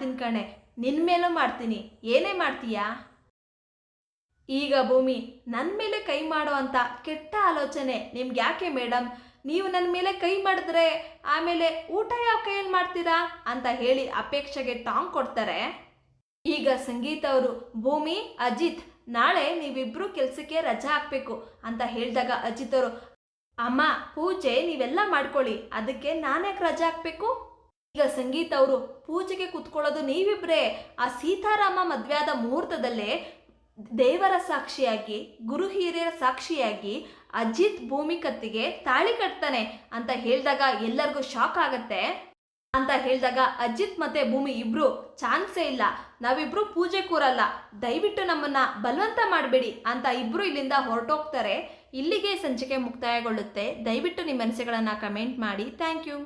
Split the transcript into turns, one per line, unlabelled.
ಮಾಡ್ತೀನಿ ಕಣೆ, ನಿನ್ನ ಮೇಲೂ ಮಾಡ್ತೀನಿ. ಏನೇ ಮಾಡ್ತೀಯಾ? ಈಗ ಭೂಮಿ, ನನ್ನ ಮೇಲೆ ಕೈ ಮಾಡೋ ಅಂತ ಕೆಟ್ಟ ಆಲೋಚನೆ ನಿಮ್ಗೆ ಯಾಕೆ ಮೇಡಮ್? ನೀವು ನನ್ನ ಮೇಲೆ ಕೈ ಮಾಡಿದ್ರೆ ಆಮೇಲೆ ಊಟ ಯಾವ ಕೈಯಲ್ಲಿ ಮಾಡ್ತೀರಾ ಅಂತ ಹೇಳಿ ಅಪೇಕ್ಷೆಗೆ ಟಾಂಗ್ ಕೊಡ್ತಾರೆ. ಈಗ ಸಂಗೀತ ಅವರು, ಭೂಮಿ, ಅಜಿತ್, ನಾಳೆ ನೀವಿಬ್ರು ಕೆಲಸಕ್ಕೆ ರಜಾ ಹಾಕ್ಬೇಕು ಅಂತ ಹೇಳಿದಾಗ ಅಜಿತ್ ಅವರು, ಅಮ್ಮ ಪೂಜೆ ನೀವೆಲ್ಲ ಮಾಡ್ಕೊಳ್ಳಿ, ಅದಕ್ಕೆ ನಾನ್ಯಾಕೆ ರಜಾ ಹಾಕ್ಬೇಕು? ಈಗ ಸಂಗೀತ ಅವರು, ಪೂಜೆಗೆ ಕುತ್ಕೊಳ್ಳೋದು ನೀವಿಬ್ರೇ. ಆ ಸೀತಾರಾಮ ಮದುವೆ ಆದ ಮುಹೂರ್ತದಲ್ಲೇ ದೇವರ ಸಾಕ್ಷಿಯಾಗಿ, ಗುರು ಹಿರಿಯರ ಸಾಕ್ಷಿಯಾಗಿ ಅಜಿತ್ ಭೂಮಿ ಕತ್ತಿಗೆ ತಾಳಿ ಕಟ್ತಾನೆ ಅಂತ ಹೇಳಿದಾಗ ಎಲ್ಲರಿಗೂ ಶಾಕ್ ಆಗತ್ತೆ. ಅಂತ ಹೇಳಿದಾಗ ಅಜಿತ್ ಮತ್ತೆ ಭೂಮಿ ಇಬ್ರು, ಚಾನ್ಸೇ ಇಲ್ಲ, ನಾವಿಬ್ರು ಪೂಜೆ ಕೂರಲ್ಲ, ದಯವಿಟ್ಟು ನಮ್ಮನ್ನ ಬಲವಂತ ಮಾಡಬೇಡಿ ಅಂತ ಇಬ್ರು ಇಲ್ಲಿಂದ ಹೊರಟೋಗ್ತಾರೆ. ಇಲ್ಲಿಗೆ ಸಂಚಿಕೆ ಮುಕ್ತಾಯಗೊಳ್ಳುತ್ತೆ. ದಯವಿಟ್ಟು ನಿಮ್ಮ ಅನಿಸಿಕೆಗಳನ್ನು ಕಮೆಂಟ್ ಮಾಡಿ. Thank you.